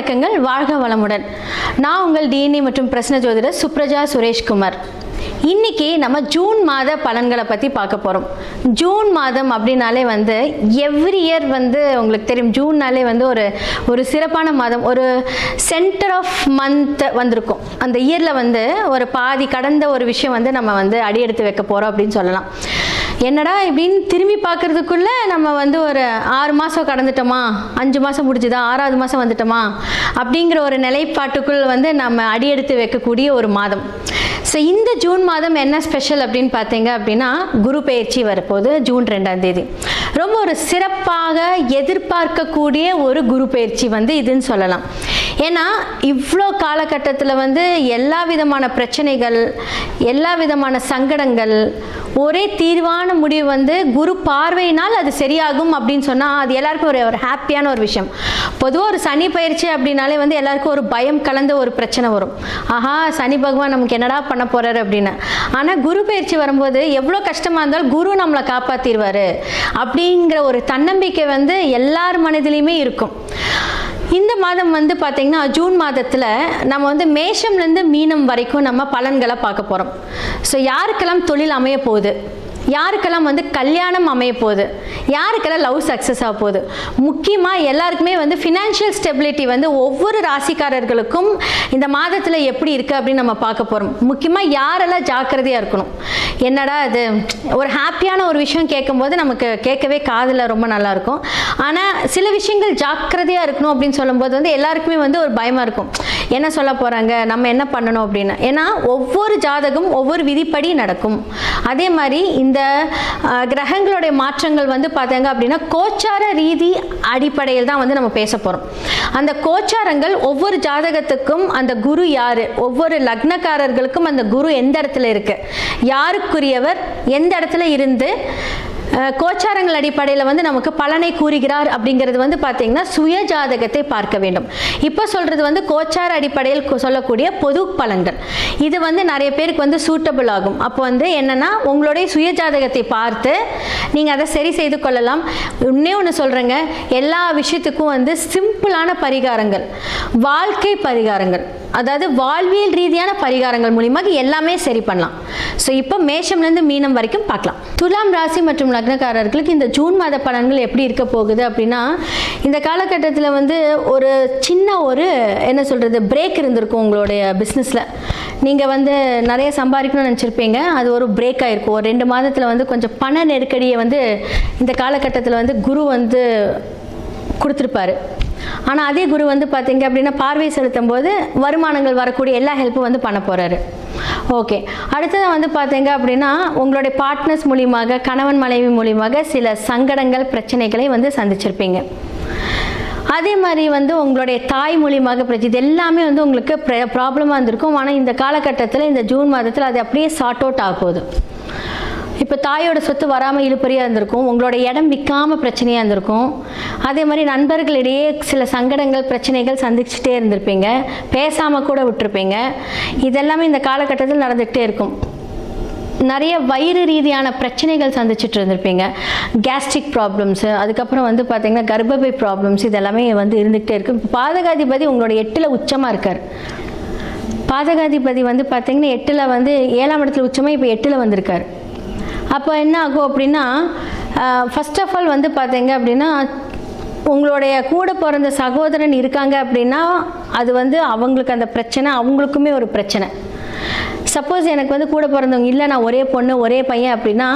வணக்கங்கள், வாழ்க வளமுடன். நான் உங்கள் டிஎன்ஏ மற்றும் பிரசன்ன ஜோதிடர் சுப்ரஜா சுரேஷ்குமார். இன்னைக்கு நம்ம ஜூன் மாத பலன்களை பற்றி பார்க்க போகிறோம். ஜூன் மாதம் அப்படின்னாலே எவ்ரி இயர் உங்களுக்கு தெரியும், ஜூன்னாலே ஒரு சிறப்பான மாதம், ஒரு சென்டர் ஆஃப் மந்த் வந்திருக்கும். அந்த இயரில் ஒரு பாதி கடந்த ஒரு விஷயம் நம்ம அடியெடுத்து வைக்க போகிறோம் அப்படின்னு சொல்லலாம். என்னடா இப்படின்னு திரும்பி பார்க்கறதுக்குள்ள நம்ம ஒரு 6 மாதம் கடந்துட்டோமா, 5 மாதம் முடிஞ்சுதா, 6வது மாதம் வந்துட்டோமா அப்படிங்கிற ஒரு நிலைப்பாட்டுக்குள் நம்ம அடியெடுத்து வைக்கக்கூடிய ஒரு மாதம். ஸோ இந்த ஜூன் மாதம் என்ன ஸ்பெஷல் அப்படின்னு பார்த்தீங்க அப்படின்னா, குரு பெயர்ச்சி வரப்போகுது ஜூன் 2ஆம் தேதி. ரொம்ப ஒரு சிறப்பாக எதிர்பார்க்கக்கூடிய ஒரு குரு பெயர்ச்சி இதுன்னு சொல்லலாம். ஏன்னா இவ்வளோ காலகட்டத்தில் எல்லா விதமான பிரச்சனைகள், எல்லா விதமான சங்கடங்கள், ஒரே தீர்வான முடிவு குரு பார்வையினால் அது சரியாகும் அப்படின்னு சொன்னால் அது எல்லாருக்கும் ஒரு ஹாப்பியான ஒரு விஷயம். பொதுவாக ஒரு சனி பயிற்சி அப்படின்னாலே எல்லாருக்கும் ஒரு பயம் கலந்த ஒரு பிரச்சனை வரும். ஆஹா, சனி பகவான் நமக்கு என்னடா பண்ண போறாரு அப்படின்னு. ஆனால் குரு பயிற்சி வரும்போது எவ்வளோ கஷ்டமாக இருந்தாலும் குரு நம்மளை காப்பாற்றிடுவார் அப்படிங்கிற ஒரு தன்னம்பிக்கை எல்லார் மனதிலையுமே இருக்கும். இந்த மாதம் பார்த்தீங்கன்னா ஜூன் மாதத்தில் நம்ம மேஷம்லேருந்து மீனம் வரைக்கும் நம்ம பலன்களை பார்க்க போகிறோம். ஸோ யாருக்கெல்லாம் தொழில் அமைய போகுது, யாருக்கெல்லாம் கல்யாணம் அமைய போகுது, யாருக்கெல்லாம் லவ் சக்ஸஸ் ஆக போகுது, முக்கியமாக எல்லாருக்குமே ஃபினான்ஷியல் ஸ்டெபிலிட்டி ஒவ்வொரு ராசிக்காரர்களுக்கும் இந்த மாதத்தில் எப்படி இருக்குது அப்படின்னு நம்ம பார்க்க போகிறோம். முக்கியமாக யாரெல்லாம் ஜாக்கிரதையாக இருக்கணும். என்னடா இது ஒரு ஹாப்பியான ஒரு விஷயம் கேட்கும்போது நமக்கு கேட்கவே காதில் ரொம்ப நல்லாயிருக்கும். ஆனால் சில விஷயங்கள் ஜாக்கிரதையாக இருக்கணும் அப்படின்னு சொல்லும்போது எல்லாருக்குமே ஒரு பயமாக இருக்கும். என்ன சொல்ல போகிறாங்க, நம்ம என்ன பண்ணணும் அப்படின்னு. ஏன்னா ஒவ்வொரு ஜாதகம் ஒவ்வொரு விதிப்படி நடக்கும். அதே மாதிரி இந்த கிரகங்களுடைய மாற்றங்கள் பார்த்தீங்க அப்படின்னா கோச்சார ரீதி அடிப்படையில் தான் நம்ம பேச போகிறோம். அந்த கோச்சாரங்கள் ஒவ்வொரு ஜாதகத்துக்கும் அந்த குரு யாரு, ஒவ்வொரு லக்னக்காரர்களுக்கும் அந்த குரு எந்த இடத்துல இருக்கு, யாருக்குரியவர் எந்த இடத்துல இருந்து கோச்சாரங்கள் அடிப்படையில் நமக்கு பலனை கூறுகிறார் அப்படிங்கிறது பார்த்தீங்கன்னா சுய ஜாதகத்தை பார்க்க வேண்டும். இப்போ சொல்கிறது கோச்சார அடிப்படையில் சொல்லக்கூடிய பொது பலன்கள். இது நிறைய பேருக்கு சூட்டபிள் ஆகும். அப்போ என்னன்னா உங்களுடைய சுய ஜாதகத்தை பார்த்து நீங்கள் அதை சரி செய்து கொள்ளலாம். இன்னே ஒன்று சொல்கிறேங்க, எல்லா விஷயத்துக்கும் சிம்பிளான பரிகாரங்கள், வாழ்க்கை பரிகாரங்கள், அதாவது வாழ்வியல் ரீதியான பரிகாரங்கள் மூலியமாக எல்லாமே சரி பண்ணலாம். ஸோ இப்போ மேஷம்லேருந்து மீனம் வரைக்கும் பார்க்கலாம். துலாம் ராசி மற்றும் லக்னக்காரர்களுக்கு இந்த ஜூன் மாத பலன்கள் எப்படி இருக்க போகுது அப்படின்னா, இந்த காலகட்டத்தில் ஒரு சின்ன ஒரு என்ன சொல்கிறது பிரேக் இருந்திருக்கும் உங்களுடைய பிஸ்னஸில். நீங்கள் நிறைய சம்பாதிக்கணும்னு நினச்சிருப்பீங்க, அது ஒரு பிரேக் ஆகிருக்கும். ஒரு 2 மாதத்தில் கொஞ்சம் பண நெருக்கடியை இந்த காலகட்டத்தில் குரு கொடுத்துருப்பாரு. ஆனால் அதே குரு பார்த்தீங்க அப்படின்னா பார்வை செலுத்தும் போது வருமானங்கள் வரக்கூடிய எல்லா ஹெல்ப்பும் பண்ண போகிறாரு. ஓகே, அடுத்தது பார்த்தீங்க அப்படின்னா உங்களுடைய பார்ட்னர்ஸ் மூலியமாக, கணவன் மனைவி மூலியமாக சில சங்கடங்கள் பிரச்சனைகளை சந்திச்சிருப்பீங்க. அதே மாதிரி உங்களுடைய தாய் மூலியமாக பிரச்சனை, இது எல்லாமே உங்களுக்கு ப்ராப்ளமாக இருந்திருக்கும். ஆனால் இந்த காலகட்டத்தில் இந்த ஜூன் மாதத்தில் அது அப்படியே சார்ட் அவுட் ஆக போகுது. இப்போ தாயோட சொத்து வராமல் இழுப்பறியாக இருந்திருக்கும், உங்களோட இடம் விற்காமல் பிரச்சனையாக இருந்திருக்கும். அதே மாதிரி நண்பர்களிடையே சில சங்கடங்கள் பிரச்சனைகள் சந்திச்சுட்டே இருந்திருப்பீங்க, பேசாமல் கூட விட்டுருப்பீங்க. இதெல்லாமே இந்த காலகட்டத்தில் நடந்துகிட்டே இருக்கும். நிறைய வயிறு ரீதியான பிரச்சனைகள் சந்திச்சுட்டு இருந்திருப்பீங்க, கேஸ்ட்ரிக் ப்ராப்ளம்ஸு, அதுக்கப்புறம் பார்த்தீங்கன்னா கர்ப்பப்பை ப்ராப்ளம்ஸ், இதெல்லாமே இருந்துகிட்டே இருக்கும். இப்போ பாதகாதிபதி உங்களோட 8ல் உச்சமாக இருக்கார். பாதகாதிபதி பார்த்தீங்கன்னா 8ல் 7ஆம் இடத்துல உச்சமாக இப்போ 8ல் வந்திருக்கார். அப்போ என்ன ஆகும் அப்படின்னா, ஃபர்ஸ்ட் ஆஃப் ஆல் பார்த்தீங்க அப்படின்னா உங்களுடைய கூட பிறந்த சகோதரன் இருக்காங்க அப்படின்னா அது அவங்களுக்கு அந்த பிரச்சனை, அவங்களுக்குமே ஒரு பிரச்சனை. சப்போஸ் எனக்கு கூட பிறந்தவங்க இல்லை, நான் ஒரே பொண்ணு ஒரே பையன் அப்படின்னா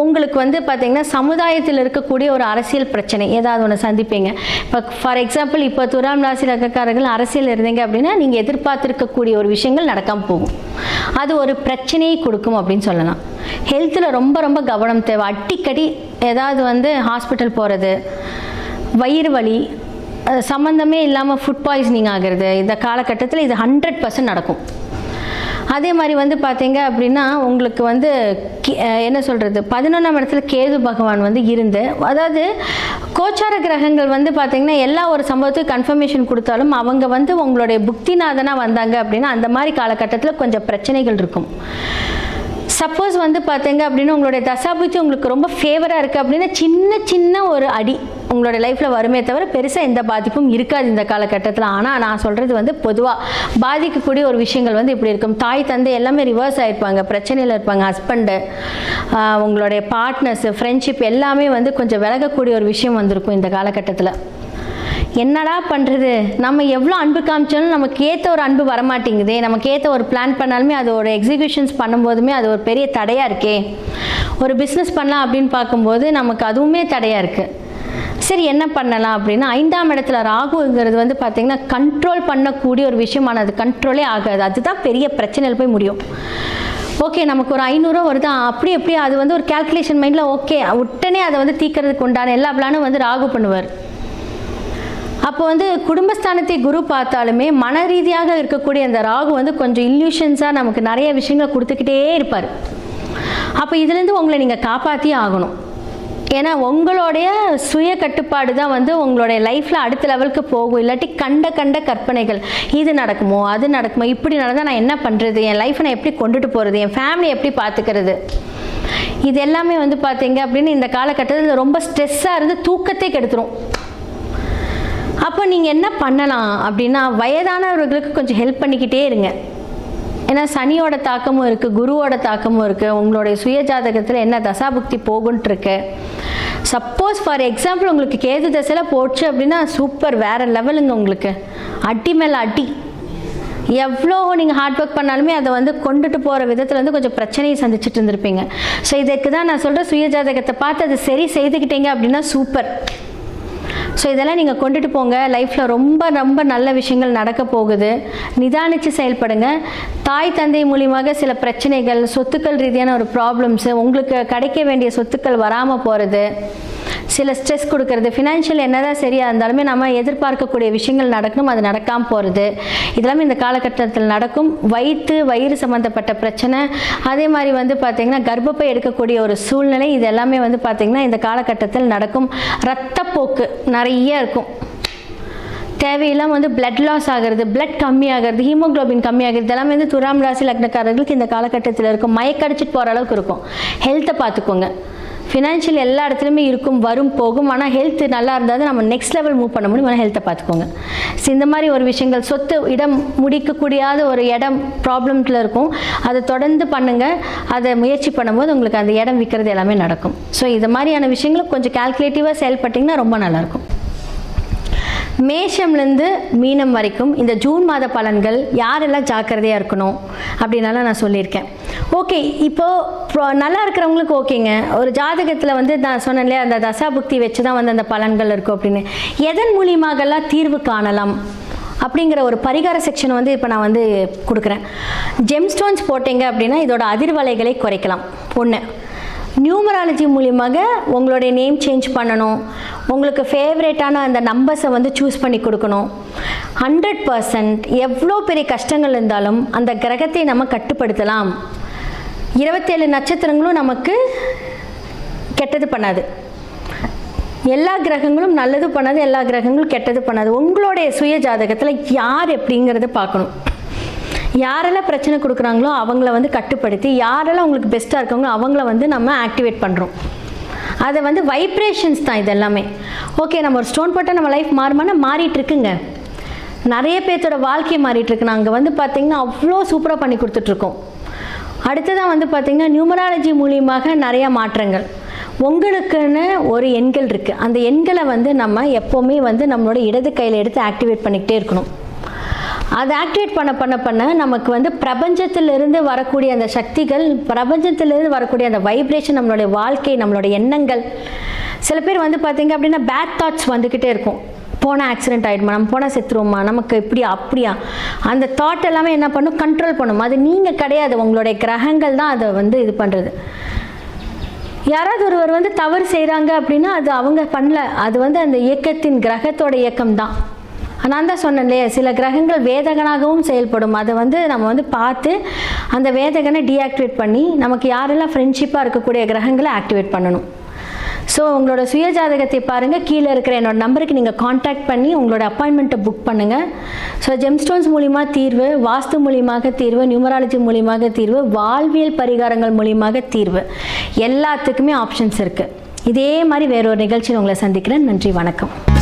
உங்களுக்கு பார்த்தீங்கன்னா சமுதாயத்தில் இருக்கக்கூடிய ஒரு அரசியல் பிரச்சனை ஏதாவது ஒன்று சந்திப்பீங்க. இப்போ ஃபார் எக்ஸாம்பிள், இப்போ துலாம் ராசி லக்னக்காரர்கள் அரசியல் இருந்தீங்க அப்படின்னா நீங்கள் எதிர்பார்த்துருக்கக்கூடிய ஒரு விஷயங்கள் நடக்காமல் போகும், அது ஒரு பிரச்சனையை கொடுக்கும் அப்படின்னு சொல்லலாம். ஹெல்த்தில் ரொம்ப ரொம்ப கவனம் தேவை. அடிக்கடி ஏதாவது ஹாஸ்பிட்டல் போகிறது, வயிறு வலி, சம்மந்தமே இல்லாமல் ஃபுட் பாய்சனிங் ஆகிறது, இந்த காலகட்டத்தில் இது 100% நடக்கும். அதே மாதிரி பார்த்தீங்க அப்படின்னா உங்களுக்கு என்ன சொல்கிறது 11ஆம் இடத்துல கேது பகவான் இருந்து, அதாவது கோச்சார கிரகங்கள் பார்த்தீங்கன்னா எல்லா ஒரு சம்பவத்துக்கு கன்ஃபர்மேஷன் கொடுத்தாலும் அவங்க உங்களுடைய புக்திநாதனாக வந்தாங்க அப்படின்னா அந்த மாதிரி காலகட்டத்தில் கொஞ்சம் பிரச்சனைகள் இருக்கும். சப்போஸ் பார்த்தீங்க அப்படின்னா உங்களுடைய தசாபுத்தி உங்களுக்கு ரொம்ப ஃபேவராக இருக்குது அப்படின்னா சின்ன சின்ன ஒரு அடி உங்களோட லைஃப்பில் வருமே தவிர பெருசாக எந்த பாதிப்பும் இருக்காது இந்த காலகட்டத்தில். ஆனால் நான் சொல்கிறது வந்து பொதுவாக பாதிக்கக்கூடிய ஒரு விஷயங்கள் வந்து இப்படி இருக்கும். தாய் தந்தை எல்லாமே ரிவர்ஸ் ஆகிருப்பாங்க, பிரச்சனையில் இருப்பாங்க. ஹஸ்பண்டு, உங்களுடைய பார்ட்னர்ஸு, ஃப்ரெண்ட்ஷிப் எல்லாமே வந்து கொஞ்சம் விலகக்கூடிய ஒரு விஷயம் வந்திருக்கும் இந்த காலகட்டத்தில். என்னடா பண்ணுறது, நம்ம எவ்வளோ அன்பு காமிச்சாலும் நமக்கு ஏற்ற ஒரு அன்பு வரமாட்டேங்குதே, நமக்கு ஏற்ற ஒரு பிளான் பண்ணாலுமே அது ஒரு எக்ஸிக்யூஷன்ஸ் பண்ணும்போதுமே அது ஒரு பெரிய தடையாக இருக்கே. ஒரு பிஸ்னஸ் பண்ணலாம் அப்படின்னு பார்க்கும்போது நமக்கு அதுவுமே தடையாக இருக்குது. சரி என்ன பண்ணலாம் அப்படின்னா, 5ஆம் இடத்துல ராகுங்கிறது வந்து பார்த்திங்கன்னா கண்ட்ரோல் பண்ணக்கூடிய ஒரு விஷயமான அது கண்ட்ரோலே ஆகாது. அதுதான் பெரிய பிரச்சனையில் போய் முடியும். ஓகே நமக்கு ஒரு 500 வருது, அப்படி எப்படி அது வந்து ஒரு கேல்குலேஷன் மைண்டில் ஓகே உடனே அதை வந்து தீக்கிறதுக்கு உண்டான எல்லா பிளானும் வந்து ராகு பண்ணுவார். அப்போ வந்து குடும்பஸ்தானத்தை குரு பார்த்தாலுமே மன ரீதியாக இருக்கக்கூடிய அந்த ராகு வந்து கொஞ்சம் இல்யூஷன்ஸாக நமக்கு நிறைய விஷயங்களை கொடுத்துக்கிட்டே இருப்பார். அப்போ இதுலேருந்து உங்களை நீங்கள் காப்பாற்றியே ஆகணும். ஏன்னா உங்களுடைய சுய கட்டுப்பாடு தான் வந்து உங்களுடைய லைஃப்பில் அடுத்த லெவலுக்கு போகும். இல்லாட்டி கண்ட கற்பனைகள், இது நடக்குமோ அது நடக்குமோ, இப்படி நடந்தால் நான் என்ன பண்ணுறது, என் லைஃப்பை நான் எப்படி கொண்டுட்டு போகிறது, என் ஃபேமிலி எப்படி பார்த்துக்கிறது, இது எல்லாமே வந்து பார்த்தீங்க அப்படின்னு இந்த காலகட்டத்தில் ரொம்ப ஸ்ட்ரெஸ்ஸாக இருந்து தூக்கத்தை கெடுத்துரும். அப்போ நீங்கள் என்ன பண்ணலாம் அப்படின்னா, வயதானவர்களுக்கு கொஞ்சம் ஹெல்ப் பண்ணிக்கிட்டே இருங்க. ஏன்னா சனியோட தாக்கமும் இருக்குது, குருவோட தாக்கமும் இருக்குது. உங்களுடைய சுய ஜாதகத்தில் என்ன தசாபுக்தி போகுன்ட்ருக்கு. சப்போஸ் ஃபார் எக்ஸாம்பிள் உங்களுக்கு கேது தசையில் போச்சு அப்படின்னா சூப்பர், வேறு லெவலுங்க. உங்களுக்கு அடி மேலே அடி. எவ்வளோ நீங்கள் ஹார்ட் ஒர்க் பண்ணாலுமே அதை வந்து கொண்டுட்டு போகிற விதத்தில் வந்து கொஞ்சம் பிரச்சனையை சந்திச்சுட்டு இருந்திருப்பீங்க. ஸோ இதுக்கு தான் நான் சொல்கிறேன், சுய ஜாதகத்தை பார்த்து அதை சரி செய்துக்கிட்டீங்க அப்படின்னா சூப்பர். ஸோ இதெல்லாம் நீங்கள் கொண்டுட்டு போங்க. லைஃப்பில் ரொம்ப ரொம்ப நல்ல விஷயங்கள் நடக்க போகுது. நிதானித்து செயல்படுங்க. தாய் தந்தை மூலியமாக சில பிரச்சனைகள், சொத்துக்கள் ரீதியான ஒரு ப்ராப்ளம்ஸு, உங்களுக்கு கிடைக்க வேண்டிய சொத்துக்கள் வராமல் போகிறது, சில ஸ்ட்ரெஸ் கொடுக்கறது, ஃபினான்ஷியல் என்னதான் சரியாக இருந்தாலுமே நம்ம எதிர்பார்க்கக்கூடிய விஷயங்கள் நடக்கணும், அது நடக்காமல் போகிறது, இதெல்லாமே இந்த காலகட்டத்தில் நடக்கும். வயிறு சம்மந்தப்பட்ட பிரச்சனை, அதே மாதிரி வந்து பார்த்திங்கன்னா கர்ப்பப்பை எடுக்கக்கூடிய ஒரு சூழ்நிலை, இது எல்லாமே வந்து பார்த்திங்கன்னா இந்த காலகட்டத்தில் நடக்கும். இரத்தப்போக்கு நிறைய இருக்கும். தேவையில்லாமல் வந்து பிளட் லாஸ் ஆகிறது, பிளட் கம்மியாகிறது, ஹீமோக்ளோபின் கம்மியாகிறது, இதெல்லாமே வந்து துலாம் ராசி லக்னக்காரர்களுக்கு இந்த காலகட்டத்தில் இருக்கும். மயக்கடிச்சிட்டு போகிற அளவுக்கு இருக்கும். ஹெல்த்தை பார்த்துக்கோங்க. ஃபினான்ஷியல் எல்லா இடத்துலையுமே இருக்கும், வரும் போகும். ஆனால் ஹெல்த் நல்லா இருந்தால் தான் நம்ம நெக்ஸ்ட் லெவல் மூவ் பண்ண முடியும். ஆனால் ஹெல்த்தை பார்த்துக்கோங்க. ஸோ இந்த மாதிரி ஒரு விஷயங்கள், சொத்து இடம் முடிக்கக்கூடியாத ஒரு இடம் ப்ராப்ளம்ஸில் இருக்கும், அதை தொடர்ந்து பண்ணுங்கள். அதை முயற்சி பண்ணும்போது உங்களுக்கு அந்த இடம் விற்கிறது எல்லாமே நடக்கும். ஸோ இது மாதிரியான விஷயங்களை கொஞ்சம் கால்குலேட்டிவாக செயல்பட்டிங்கன்னா ரொம்ப நல்லாயிருக்கும். மேஷம்லேருந்து மீனம் வரைக்கும் இந்த ஜூன் மாத பலன்கள் யாரெல்லாம் ஜாக்கிரதையாக இருக்கணும் அப்படின்னாலும் நான் சொல்லியிருக்கேன். ஓகே, இப்போது நல்லா இருக்கிறவங்களுக்கு ஓகேங்க. ஒரு ஜாதகத்தில் வந்து நான் சொன்னேன் இல்லையா, அந்த தசாபுக்தி வச்சு தான் வந்து அந்த பலன்கள் இருக்கும் அப்படின்னு. எதன் மூலியமாகலாம் தீர்வு காணலாம் அப்படிங்கிற ஒரு பரிகார செக்ஷன் வந்து இப்போ நான் வந்து கொடுக்குறேன். ஜெம்ஸ்டோன்ஸ் போட்டிங்க அப்படின்னா இதோட அதிர்வலைகளை குறைக்கலாம். ஒன்று, நியூமராலஜி மூலியமாக உங்களுடைய நேம் சேஞ்ச் பண்ணணும், உங்களுக்கு ஃபேவரேட்டான அந்த நம்பர்ஸை வந்து சூஸ் பண்ணி கொடுக்கணும். 100% எவ்வளோ பெரிய கஷ்டங்கள் இருந்தாலும் அந்த கிரகத்தை நம்ம கட்டுப்படுத்தலாம். 27 நட்சத்திரங்களும் நமக்கு கெட்டது பண்ணாது. எல்லா கிரகங்களும் நல்லது பண்ணாது, எல்லா கிரகங்களும் கெட்டது பண்ணாது. உங்களுடைய சுய ஜாதகத்தில் யார் எப்படிங்கிறத பார்க்கணும். யாரெல்லாம் பிரச்சனை கொடுக்குறாங்களோ அவங்கள வந்து கட்டுப்படுத்தி, யாரெல்லாம் உங்களுக்கு பெஸ்ட்டாக இருக்காங்களோ அவங்கள வந்து நம்ம ஆக்டிவேட் பண்ணுறோம். அதை வந்து வைப்ரேஷன்ஸ் தான் இது எல்லாமே. ஓகே, நம்ம ஒரு ஸ்டோன் போட்டால் நம்ம லைஃப் மாறுமானா மாறிட்டுருக்குங்க. நிறைய பேர்த்தோட வாழ்க்கை மாறிட்டுருக்கு. நாங்கள் வந்து பார்த்திங்கன்னா அவ்வளோ சூப்பராக பண்ணி கொடுத்துட்ருக்கோம். அடுத்ததான் வந்து பார்த்திங்கன்னா நியூமராலஜி மூலியமாக நிறையா மாற்றங்கள். உங்களுக்குன்னு ஒரு எண்கள் இருக்குது. அந்த எண்களை வந்து நம்ம எப்போவுமே வந்து நம்மளோட இடது கையில் எடுத்து ஆக்டிவேட் பண்ணிக்கிட்டே இருக்கணும். அதை ஆக்டிவேட் பண்ண நமக்கு வந்து பிரபஞ்சத்திலிருந்து வரக்கூடிய அந்த சக்திகள், பிரபஞ்சத்திலிருந்து வரக்கூடிய அந்த வைப்ரேஷன், நம்மளுடைய வாழ்க்கை, நம்மளுடைய எண்ணங்கள். சில பேர் வந்து பார்த்திங்க அப்படின்னா பேட் தாட்ஸ் வந்துக்கிட்டே இருக்கும். போனால் ஆக்சிடென்ட் ஆகிடுமா, நம்ம போனால் செத்துருவோமா, நமக்கு இப்படியா அப்படியா, அந்த தாட் எல்லாமே என்ன பண்ணும், கண்ட்ரோல் பண்ணும். அது நீங்கள் கிடையாது, உங்களுடைய கிரகங்கள் தான் அதை வந்து இது பண்ணுறது. யாராவது ஒருவர் வந்து தவறு செய்கிறாங்க அப்படின்னா அது அவங்க பண்ணல, அது வந்து அந்த இயக்கத்தின் கிரகத்தோட இயக்கம் தான். நான் தான் சொன்னேன் இல்லையா, சில கிரகங்கள் வேதகனாகவும் செயல்படும். அதை வந்து நம்ம வந்து பார்த்து அந்த வேதகனை டீஆக்டிவேட் பண்ணி நமக்கு யாரெல்லாம் ஃப்ரெண்ட்ஷிப்பாக இருக்கக்கூடிய கிரகங்களை ஆக்டிவேட் பண்ணணும். ஸோ உங்களோட சுய ஜாதகத்தை பாருங்கள். கீழே இருக்கிற என்னோட நம்பருக்கு நீங்கள் காண்டாக்ட் பண்ணி உங்களோட அப்பாயின்மெண்ட்டை புக் பண்ணுங்கள். ஸோ ஜெம்ஸ்டோன்ஸ் மூலிமா தீர்வு, வாஸ்து மூலியமாக தீர்வு, நியூமராலஜி மூலியமாக தீர்வு, வாழ்வியல் பரிகாரங்கள் மூலியமாக தீர்வு, எல்லாத்துக்குமே ஆப்ஷன்ஸ் இருக்குது. இதே மாதிரி வேறொரு நிகழ்ச்சியில் உங்களை சந்திக்கிறேன். நன்றி, வணக்கம்.